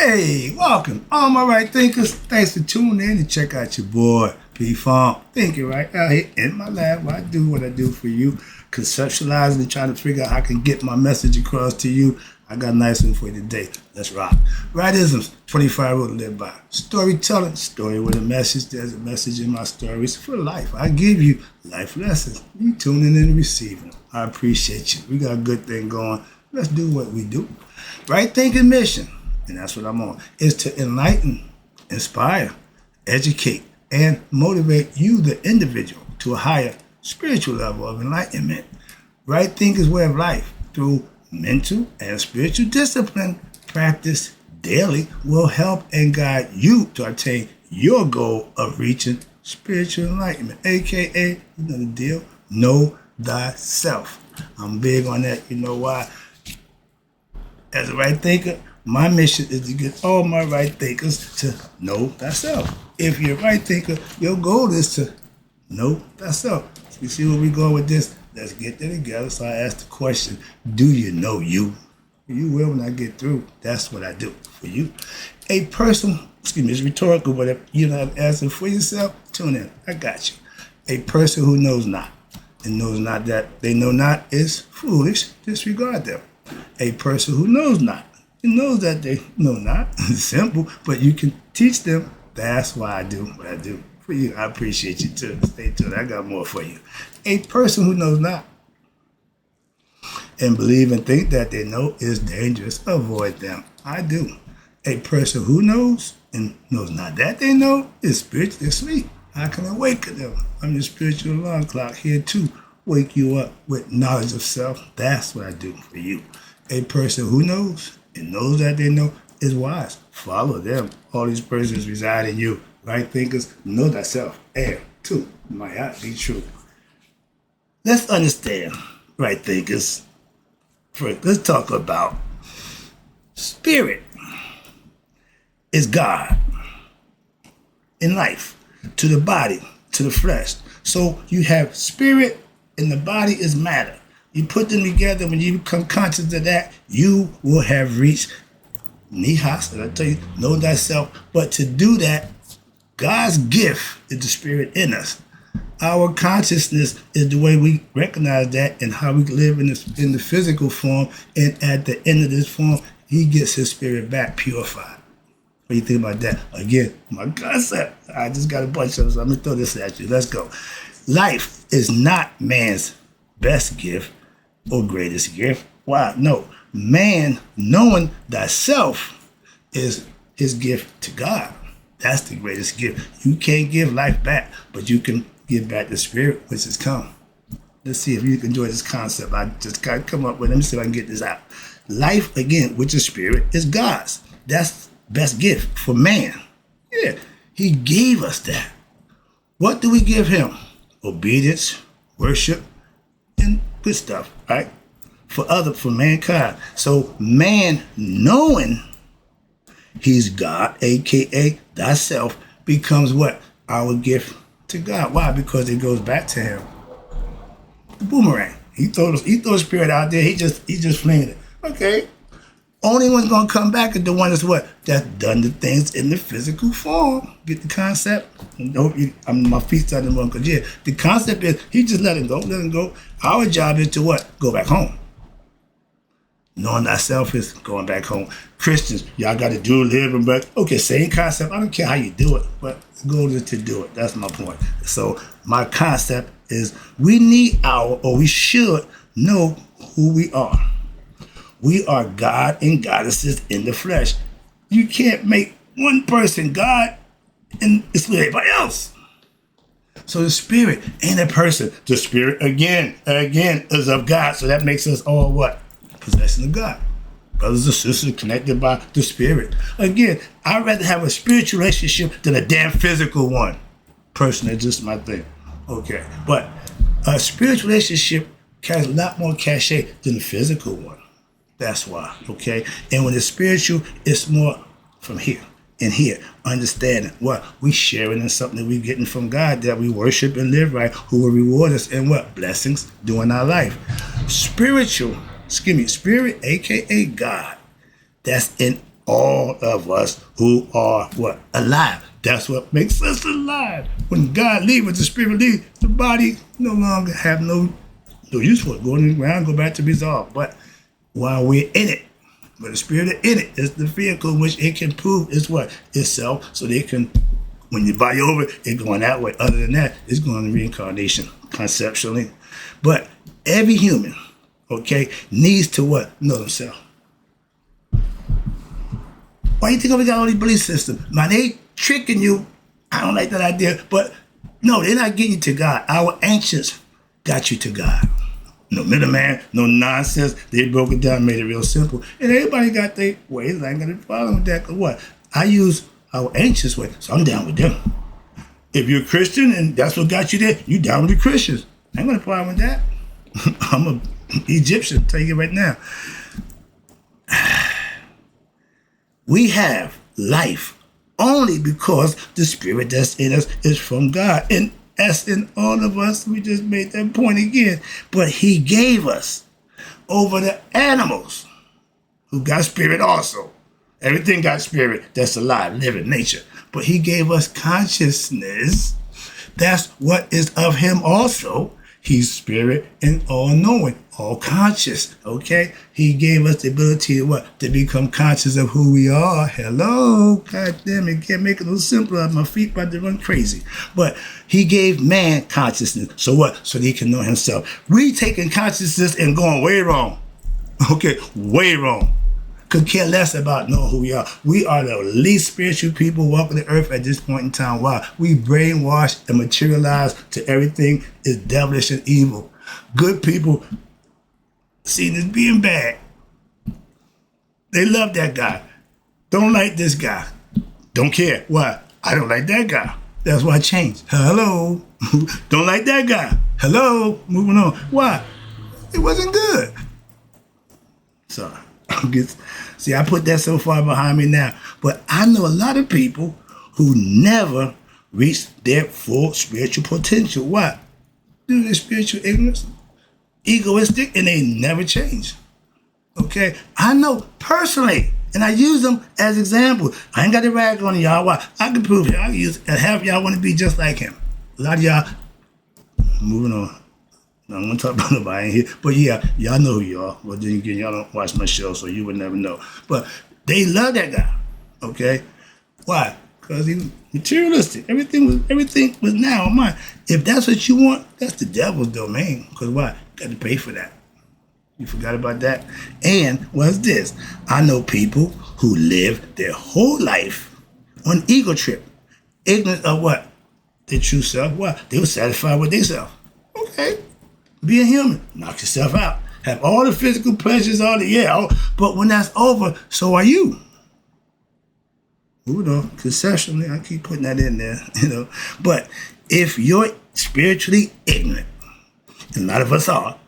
Hey, welcome, all my right thinkers. Thanks for tuning in and check out your boy, P-Funk. Thinking right out here in my lab where I do what I do for you, conceptualizing and trying to figure out how I can get my message across to you. I got a nice one for you today. Let's rock. Rightisms, 25 rules to live by. Storytelling, story with a message. There's a message in my stories for life. I give you life lessons. You tuning in and receiving them. I appreciate you. We got a good thing going. Let's do what we do. Right thinking mission, and that's what I'm on, is to enlighten, inspire, educate, and motivate you, the individual, to a higher spiritual level of enlightenment. Right thinking's way of life through mental and spiritual discipline practice daily will help and guide you to attain your goal of reaching spiritual enlightenment, aka, you know the deal, know thyself. I'm big on that. You know why? As a right thinker, my mission is to get all my right thinkers to know thyself. If you're a right thinker, your goal is to know thyself. So you see where we go with this? Let's get there together. So I ask the question, do you know you? You will when I get through. That's what I do for you. A person, it's rhetorical, but if you're not asking for yourself, tune in. I got you. A person who knows not and knows not that they know not is foolish. Disregard them. A person who knows not and knows that they know not. It's simple, but you can teach them. That's why I do what I do for you. I appreciate you too. Stay tuned. I got more for you. A person who knows not and believe and think that they know is dangerous. Avoid them. I do. A person who knows and knows not that they know is spiritually asleep. I can awaken them. I'm your spiritual alarm clock here to wake you up with knowledge of self. That's what I do for you. A person who knows and knows that they know is wise. Follow them. All these persons reside in you. Right thinkers, know thyself. And two, might not be true. Let's understand, right thinkers. First, let's talk about spirit is God in life, to the body, to the flesh. So you have spirit and the body is matter. You put them together, when you become conscious of that, you will have reached nihas, and I tell you, know thyself. But to do that, God's gift is the spirit in us. Our consciousness is the way we recognize that and how we live in the physical form. And at the end of this form, he gets his spirit back purified. What do you think about that? Again, my concept. I just got a bunch of them, so I'm going to throw this at you. Let's go. Life is not man's best gift or greatest gift. Why? No. Man knowing thyself is his gift to God. That's the greatest gift. You can't give life back, but you can give back the spirit which has come. Let's see if you can enjoy this concept. I just got to come up with it. Let me see if I can get this out. Life, again, which is spirit, is God's. That's best gift for man. Yeah, he gave us that. What do we give him? Obedience, worship, and good stuff, right? For mankind. So man knowing he's God, aka thyself, becomes what? Our gift to God. Why? Because it goes back to him. The boomerang. He throw the spirit out there. He just flinging it. Okay. Only one's gonna come back is the one that's what? That's done the things in the physical form. Get the concept? My feet starting to run because yeah, the concept is he just let him go. Our job is to what? Go back home. Knowing thyself is going back home. Christians, y'all got to do live back. Okay, same concept. I don't care how you do it, but the goal is to do it. That's my point. So my concept is we should know who we are. We are God and goddesses in the flesh. You can't make one person God and it's with everybody else. So the spirit ain't a person. The spirit, again, is of God. So that makes us all what? Possession of God. Brothers and sisters connected by the spirit. Again, I'd rather have a spiritual relationship than a damn physical one. Personally, just my thing. Okay. But a spiritual relationship has a lot more cachet than the physical one. That's why, okay? And when it's spiritual, it's more from here and here. Understanding what? We sharing in something that we're getting from God that we worship and live right, who will reward us in what? Blessings during our life. Spirit, aka God, that's in all of us who are what? Alive. That's what makes us alive. When God leaves, when the spirit leaves, the body no longer have no use for it. Go in the ground, go back to resolve. But while we're in it, but the spirit in it is the vehicle which it can prove is what? Itself. So they can, when you buy over, it's going that way. Other than that, it's going to reincarnation conceptually. But every human, okay, needs to what? Know themselves. Why you think we got all these belief systems? Now they tricking you. I don't like that idea, but no, they're not getting you to God. Our ancients got you to God. No middleman, no nonsense. They broke it down, made it real simple. And everybody got their ways. I ain't gonna follow with that. Cause what? I use our ancients way, so I'm down with them. If you're a Christian and that's what got you there, you down with the Christians. I ain't gonna problem with that. I'm an Egyptian, I'll tell you right now. We have life only because the spirit that's in us is from God. And that's in all of us. We just made that point again. But he gave us over the animals who got spirit also. Everything got spirit that's alive, living, nature. But he gave us consciousness. That's what is of him also. He's spirit and all-knowing, all-conscious, okay? He gave us the ability to what? To become conscious of who we are. Hello? God damn it, can't make it a little simpler. My feet about to run crazy. But he gave man consciousness. So what? So that he can know himself. We taking consciousness and going way wrong. Okay, way wrong. Could care less about knowing who we are. We are the least spiritual people walking the earth at this point in time. Why? We brainwashed and materialized to everything is devilish and evil. Good people seen as being bad. They love that guy. Don't like this guy. Don't care. Why? I don't like that guy. That's why I changed. Hello. Don't like that guy. Hello. Moving on. Why? It wasn't good. Sorry. See, I put that so far behind me now. But I know a lot of people who never reached their full spiritual potential. Why? Due to their spiritual ignorance, egoistic, and they never change. Okay? I know personally, and I use them as examples. I ain't got to rag on y'all. Why? I can prove it. I can use it. And half y'all want to be just like him. A lot of y'all, moving on. I'm going to talk about nobody in here. But yeah, y'all know who you are. Well, then again, y'all don't watch my show, so you would never know. But they love that guy. Okay? Why? Because he was materialistic. Everything was now on mine. If that's what you want, that's the devil's domain. Because why? You got to pay for that. You forgot about that? And what's this? I know people who live their whole life on ego trip. Ignorant of what? Their true self. What? They were satisfied with themselves. Okay. Be a human. Knock yourself out. Have all the physical pleasures, but when that's over, so are you. Conceptually, I keep putting that in there, But if you're spiritually ignorant, and a lot of us are,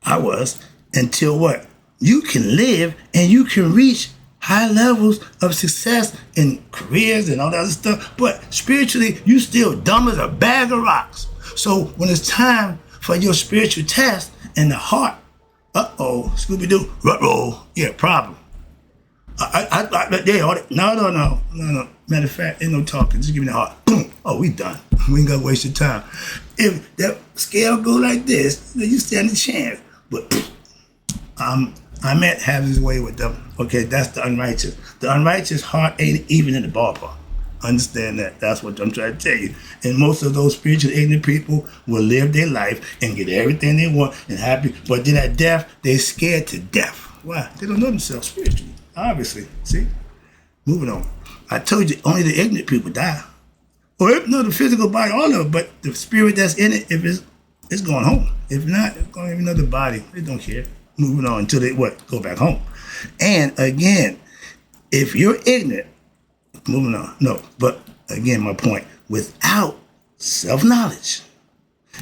I was, until what? You can live and you can reach high levels of success in careers and all that other stuff, but spiritually, you still dumb as a bag of rocks. So when it's time for your spiritual test in the heart, Scooby-Doo, ruh-roh, problem. No. Matter of fact, ain't no talking. Just give me the heart. Boom. Oh, we done. We ain't got to waste your time. If that scale go like this, you stand a chance. But I meant have his way with them. Okay, that's the unrighteous. The unrighteous heart ain't even in the ballpark. Understand that. That's what I'm trying to tell you. And most of those spiritual ignorant people will live their life and get everything they want and happy. But then at death, they're scared to death. Why? They don't know themselves spiritually. Obviously. See? Moving on. I told you only the ignorant people die. Or the physical body, all of it, but the spirit that's in it, if it's going home. If not, it's going to have another body. They don't care. Moving on until they go back home. And again, if you're ignorant, moving on. No, but again, my point, without self-knowledge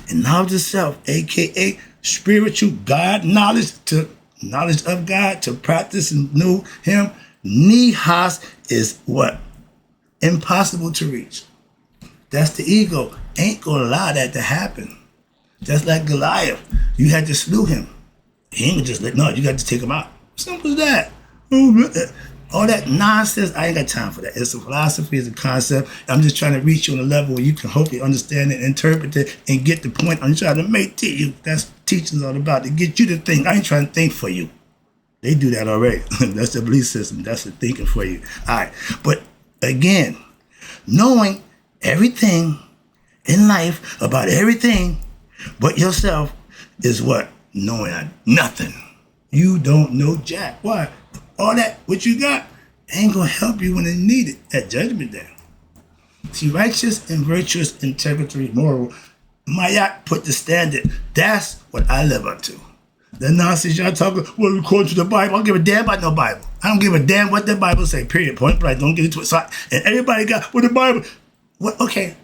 and knowledge of self, a.k.a. spiritual God knowledge, to knowledge of God, to practice and know him, nihas is what? Impossible to reach. That's the ego. Ain't going to allow that to happen. Just like Goliath. You had to slew him. He ain't just you got to take him out. Simple as that. All that nonsense, I ain't got time for that. It's a philosophy, it's a concept. I'm just trying to reach you on a level where you can hopefully understand it, interpret it, and get the point I'm trying to make to you. That's what teaching's all about, to get you to think. I ain't trying to think for you. They do that already. That's the belief system. That's the thinking for you. All right. But again, knowing everything in life about everything but yourself is what? Knowing nothing. You don't know jack. Why? All that, what you got, ain't going to help you when it's needed at Judgment Day. See, righteous and virtuous, integrity, moral, Mayat put the standard. That's what I live up to. The nonsense y'all talking, well, according to the Bible, I don't give a damn about no Bible. I don't give a damn what the Bible say, period, point blank. Don't get into it. So and everybody got, well, the Bible, what? Okay,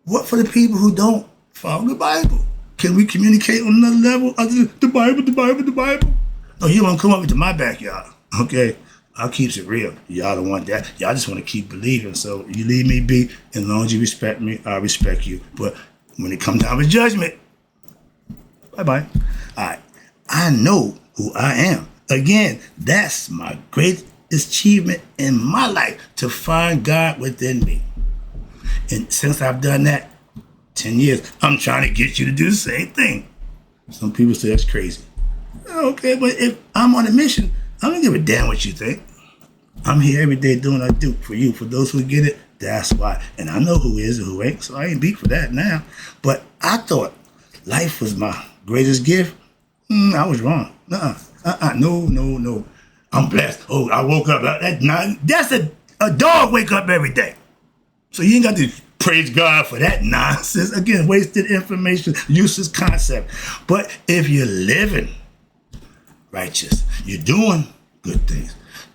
what for the people who don't follow the Bible? Can we communicate on another level other than the Bible, the Bible, the Bible? No, you won't come up into my backyard. Okay, I'll keep it real. Y'all don't want that. Y'all just want to keep believing. So you leave me be. As long as you respect me, I respect you. But when it comes down to judgment, bye-bye. All right, I know who I am. Again, that's my greatest achievement in my life, to find God within me. And since I've done that 10 years, I'm trying to get you to do the same thing. Some people say that's crazy. Okay, but if I'm on a mission, I don't give a damn what you think. I'm here every day doing what I do for you. For those who get it, that's why. And I know who is and who ain't, so I ain't beat for that now. But I thought life was my greatest gift. I was wrong. No. I'm blessed. Oh, I woke up. That's a dog wake up every day. So you ain't got to praise God for that nonsense. Again, wasted information, useless concept. But if you're living righteous, you're doing good things,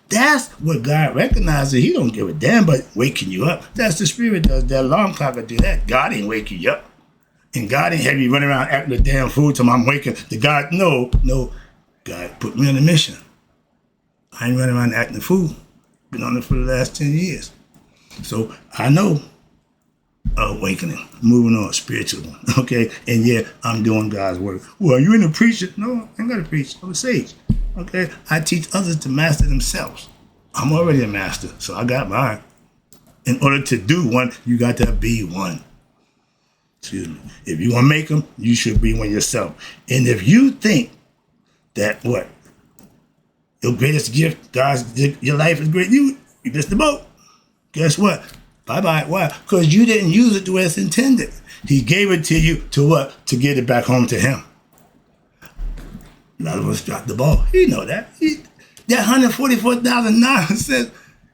that's what God recognizes. He don't give a damn about waking you up. That's the Spirit does that. Alarm clock will do that. God ain't waking you up. And God ain't have you running around acting a damn fool till I'm waking. The God, no. God put me on a mission. I ain't running around acting a fool. Been on it for the last 10 years. So I know awakening, moving on, spiritual one, okay? And yeah, I'm doing God's work. Well, you ain't a preacher? No, I ain't got to preach. I'm a sage, okay? I teach others to master themselves. I'm already a master, so I got mine. In order to do one, you got to be one. Excuse me. If you want to make them, you should be one yourself. And if you think that what? Your greatest gift, your life is great, you missed the boat. Guess what? Bye-bye. Why? Because you didn't use it the way it's intended. He gave it to you to what? To get it back home to him. A lot of us dropped the ball. You know that. That $144,000 nonsense.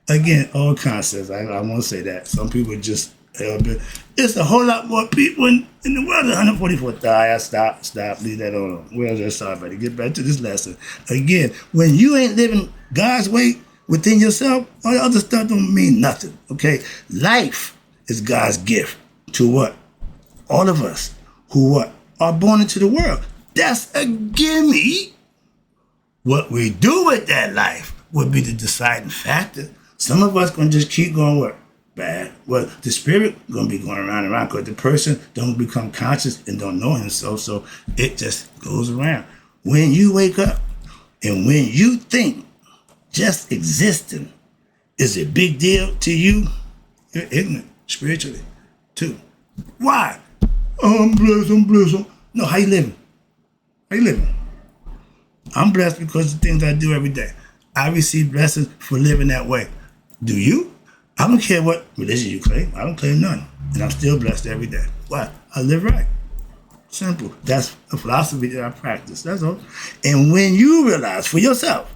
Again, all concepts. I won't say that. Some people just, it's a whole lot more people in the world than 144,000. Stop. Leave that on. Well, just sorry, buddy. Get back to this lesson. Again, when you ain't living God's way within yourself, all the other stuff don't mean nothing, okay? Life is God's gift to what? All of us who what? Are born into the world. That's a gimme. What we do with that life would be the deciding factor. Some of us gonna just keep going what? Bad. Well, the spirit gonna be going around and around because the person don't become conscious and don't know himself, so it just goes around. When you wake up and when you think just existing is a big deal to you, you're ignorant spiritually too. Why? Oh, I'm blessed. No, how you living? I'm blessed because of the things I do every day. I receive blessings for living that way. Do you? I don't care what religion you claim. I don't claim none. And I'm still blessed every day. Why? I live right. Simple. That's a philosophy that I practice. That's all. And when you realize for yourself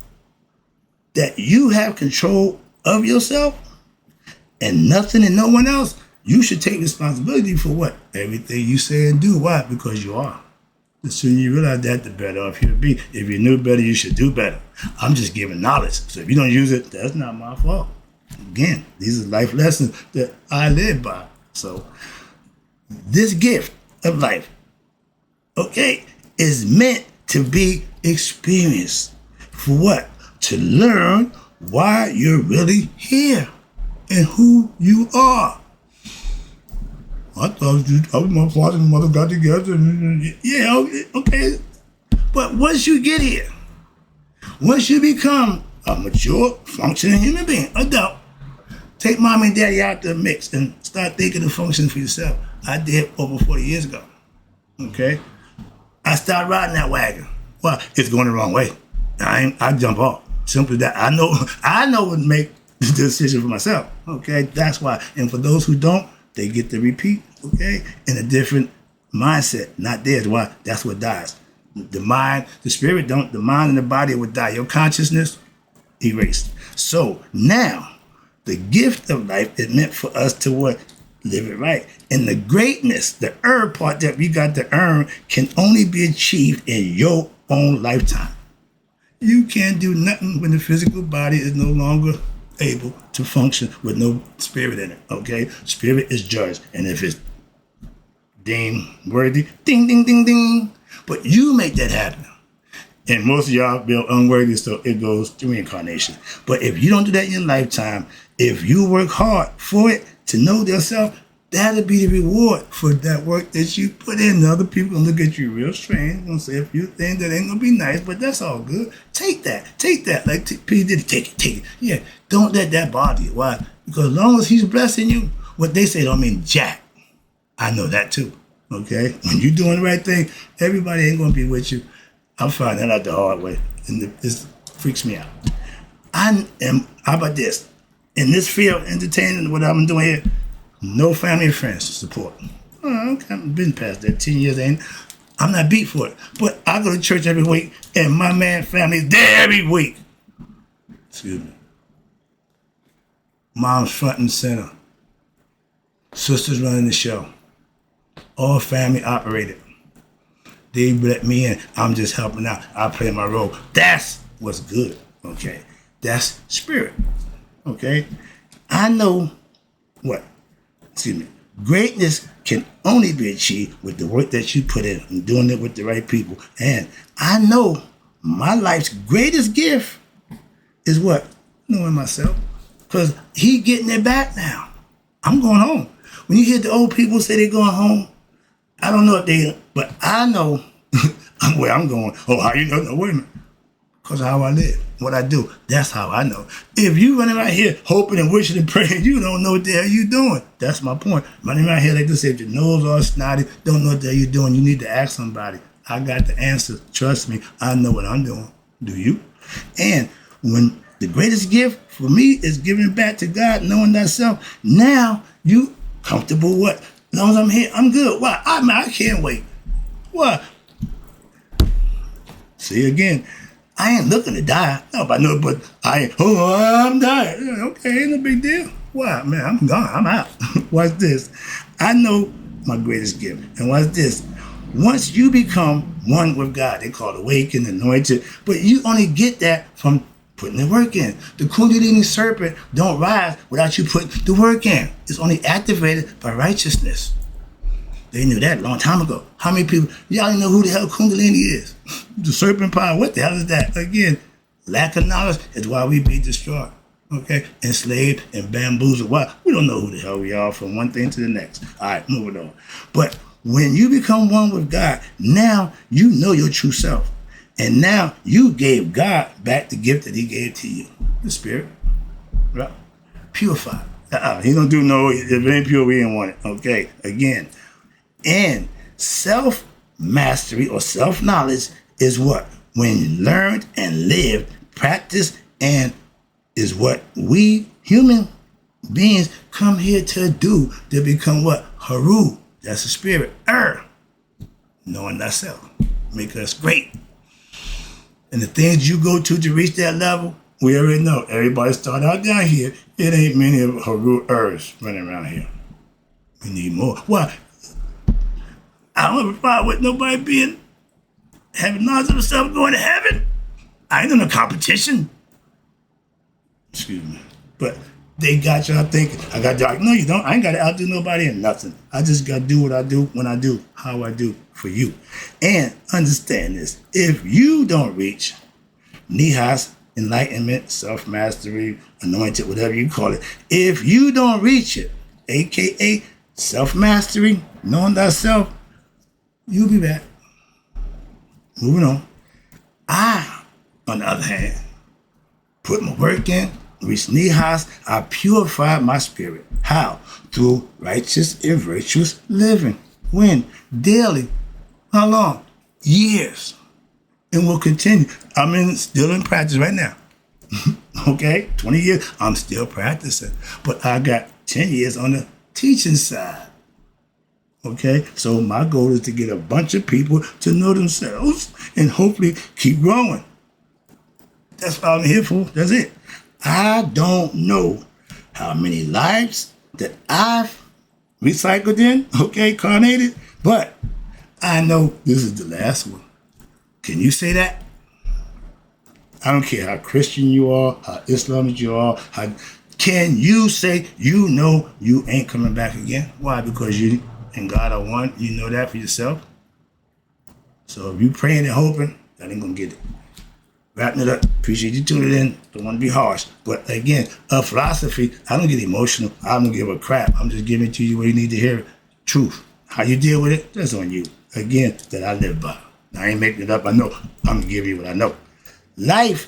that you have control of yourself and nothing and no one else, you should take responsibility for what? Everything you say and do. Why? Because you are. The sooner you realize that, the better off you'll be. If you knew better, you should do better. I'm just giving knowledge. So if you don't use it, that's not my fault. Again, these are life lessons that I live by. So this gift of life, okay, is meant to be experienced. For what? To learn why you're really here and who you are. I thought my father and mother got together. Yeah, okay. But once you get here, once you become a mature, functioning human being, adult. Take mommy and daddy out the mix and start thinking and functioning for yourself. I did over 40 years ago. Okay? I started riding that wagon. Well, it's going the wrong way. I jump off. Simply that I know would make the decision for myself. Okay? That's why. And for those who don't, they get to repeat, okay, in a different mindset, not theirs. Why? That's what dies. The mind, the spirit don't, the mind and the body would die. Your consciousness, erased. So now, the gift of life is meant for us to what? Live it right. And the greatness, the part that we got to earn can only be achieved in your own lifetime. You can't do nothing when the physical body is no longer able to function with no spirit in it, okay? Spirit is judged, and if it's deemed worthy, ding, ding, ding, ding. But you make that happen. And most of y'all feel unworthy, so it goes to reincarnation. But if you don't do that in your lifetime, if you work hard for it to know yourself, that'll be the reward for that work that you put in. Other people gonna look at you real strange, gonna say a few things that ain't gonna be nice, but that's all good. Take that. Like P. Diddy, take it. Yeah, don't let that bother you. Why? Because as long as he's blessing you, what they say don't mean jack. I know that too. Okay? When you're doing the right thing, everybody ain't gonna be with you. I'm finding that out the hard way, and this freaks me out. How about this? In this field, entertaining, what I'm doing here, no family and friends to support. I've been past that 10 years, I'm not beat for it. But I go to church every week, and my man family is there every week. Excuse me. Mom's front and center. Sisters running the show. All family operated. They let me in. I'm just helping out. I play my role. That's what's good. Okay. That's spirit. Okay. I know what? Excuse me. Greatness can only be achieved with the work that you put in and doing it with the right people. And I know my life's greatest gift is what? Knowing myself. Because he getting it back now. I'm going home. When you hear the old people say they're going home, I don't know if they, but I know where I'm going. Oh, how you know? No, wait a minute. Because of how I live, what I do. That's how I know. If you running around here hoping and wishing and praying, you don't know what the hell you doing. That's my point. Running around here like this, if your nose all snotty, don't know what the hell you doing, you need to ask somebody. I got the answer. Trust me, I know what I'm doing. Do you? And when the greatest gift for me is giving back to God, knowing thyself, now you comfortable what? As long as I'm here, I'm good. Why? I can't wait. What? See again. I ain't looking to die. No, but I'm dying. Okay, ain't no big deal. Why? Man, I'm gone. I'm out. Watch this. I know my greatest gift. And watch this. Once you become one with God, they call it awakened, anointed, but you only get that from putting the work in. The Kundalini serpent don't rise without you putting the work in. It's only activated by righteousness. They knew that a long time ago. How many people, y'all didn't know who the hell Kundalini is? The serpent power, what the hell is that? Again, lack of knowledge is why we be destroyed. Okay? Enslaved and bamboozled. Why? We don't know who the hell we are from one thing to the next. All right, moving on. But when you become one with God, now you know your true self. And now you gave God back the gift that he gave to you. The spirit. Right? Purified. He don't do no, if it ain't pure, we ain't want it. Okay? Again. And self-mastery or self-knowledge is what? When learned and lived, practiced, and is what we human beings come here to do, to become what? Haru. That's the spirit. Knowing thyself. Make us great. And the things you go to reach that level, we already know. Everybody start out down here. It ain't many of Haru running around here. We need more. Why? I don't have a problem with nobody having knowledge of themselves going to heaven. I ain't in a competition. Excuse me. But they got y'all thinking, I got y'all. No, you don't. I ain't got to outdo nobody in nothing. I just got to do what I do when I do, how I do for you. And understand this. If you don't reach Nihas, enlightenment, self-mastery, anointed, whatever you call it, if you don't reach it, a.k.a. self-mastery, knowing thyself, you'll be back. Moving on. I, on the other hand, put my work in, reach knee highs, I purify my spirit. How? Through righteous and virtuous living. When? Daily. How long? Years. And will continue. Still in practice right now. Okay? 20 years, I'm still practicing. But I got 10 years on the teaching side. Okay? So my goal is to get a bunch of people to know themselves and hopefully keep growing. That's what I'm here for. That's it. I don't know how many lives that I've recycled in, okay, carnated, but I know this is the last one. Can you say that? I don't care how Christian you are, how Islamic you are, can you say you know you ain't coming back again? Why? Because you and God are one. You know that for yourself. So if you praying and hoping, that ain't gonna get it. Wrapping it up. Appreciate you tuning in. Don't want to be harsh. But again, a philosophy, I don't get emotional. I don't give a crap. I'm just giving it to you where you need to hear it. Truth. How you deal with it, that's on you. Again, that I live by. I ain't making it up. I know. I'm going to give you what I know. Life,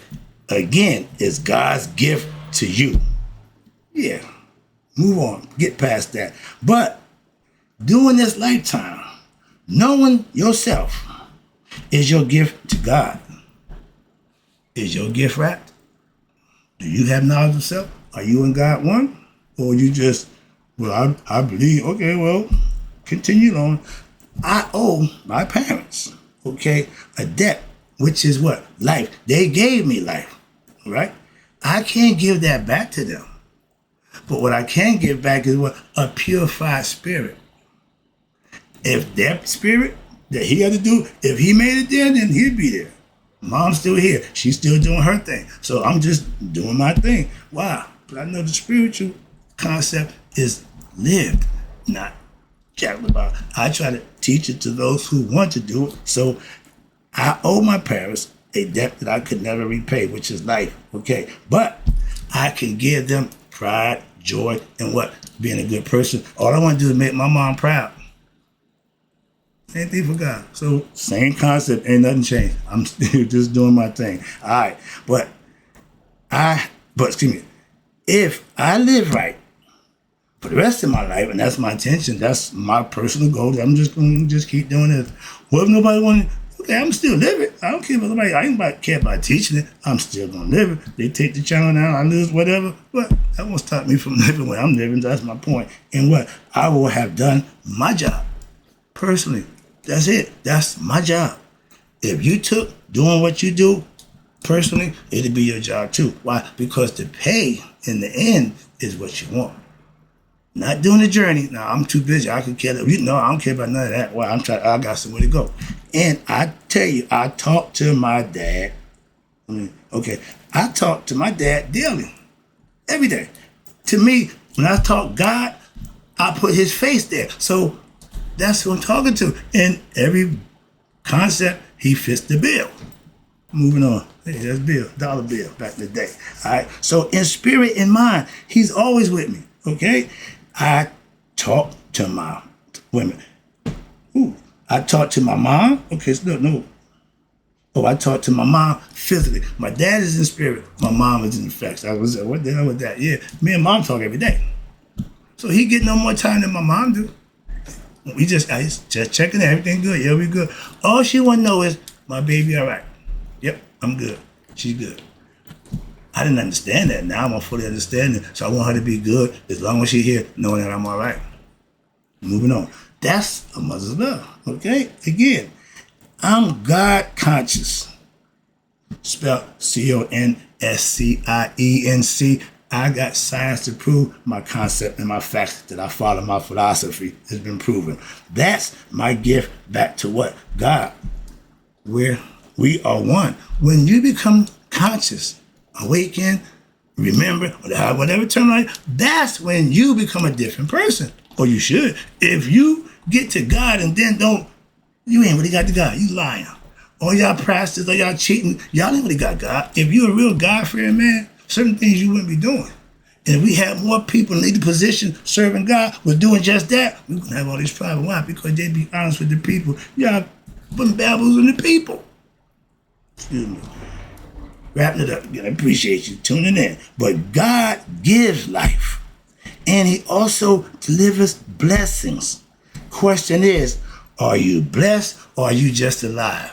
again, is God's gift to you. Yeah. Move on. Get past that. But during this lifetime, knowing yourself is your gift to God. Is your gift wrapped? Do you have knowledge of self? Are you and God one? Or you just, well, I believe, okay, well, continue on. I owe my parents, okay, a debt, which is what? Life. They gave me life, right? I can't give that back to them. But what I can give back is what? A purified spirit. If that spirit that he had to do, if he made it there, then he'd be there. Mom's still here. She's still doing her thing. So I'm just doing my thing. Why? But I know the spiritual concept is lived, not chatted about. I try to teach it to those who want to do it. So I owe my parents a debt that I could never repay, which is life. Okay. But I can give them pride, joy, and what? Being a good person. All I want to do is make my mom proud. Same thing for God. So same concept, ain't nothing changed. I'm still just doing my thing. All right. But excuse me, if I live right for the rest of my life, and that's my intention, that's my personal goal, I'm just going to keep doing this. Well, if nobody wants to, okay, I'm still living. I don't care about nobody. I ain't care about teaching it. I'm still going to live it. They take the channel down, I lose whatever. But that won't stop me from living where I'm living. That's my point. And what? I will have done my job personally. That's it. That's my job. If you took doing what you do personally, it'd be your job too. Why? Because the pay in the end is what you want. Not doing the journey. Now, I'm too busy. I could care. I don't care about none of that. Why? I got somewhere to go. And I tell you, I talk to my dad. I talk to my dad daily. Every day. To me, when I talk God, I put his face there. So that's who I'm talking to. And every concept, he fits the bill. Moving on. Hey, that's Bill, dollar bill back in the day. All right. So in spirit and mind, he's always with me. Okay. I talk to my women. I talk to my mom. Okay. So no. Oh, I talk to my mom physically. My dad is in spirit. My mom is in effects. I was what the hell with that? Yeah. Me and mom talk every day. So he get no more time than my mom do. I just checking it. Everything good. Yeah, we good. All she want to know is, my baby all right? Yep, I'm good. She's good. I didn't understand that. Now I'm going to fully understand it. So I want her to be good as long as she's here, knowing that I'm all right. Moving on. That's a mother's love. Okay? Again, I'm God conscious. Spelled CONSCIENC. I got science to prove my concept and my facts that I follow. My philosophy has been proven. That's my gift back to what? God. Where we are one. When you become conscious, awaken, remember, whatever term like, that's when you become a different person. Or you should. If you get to God and then you ain't really got to God. You lying. Or y'all practice, or y'all cheating. Y'all ain't really got God. If you're a real God-fearing man, certain things you wouldn't be doing. And if we had more people in leader position serving God, was doing just that, we wouldn't have all these problems. Why? Because they be honest with the people. Y'all putting babbles in the people. Excuse me. wrapping it up. Again, I appreciate you tuning in. But God gives life, and He also delivers blessings. Question is, are you blessed or are you just alive?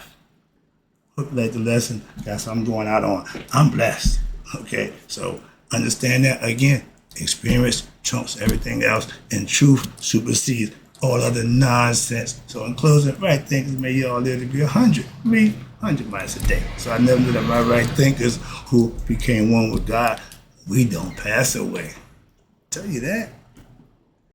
Hope you like the lesson. That's what I'm going out on. I'm blessed. Okay, so understand that again. Experience trumps everything else, and truth supersedes all other nonsense. So in closing, right thinkers, may you all live to be 100. Read 100 miles a day. So I never knew that my right thinkers who became one with God, we don't pass away. Tell you that.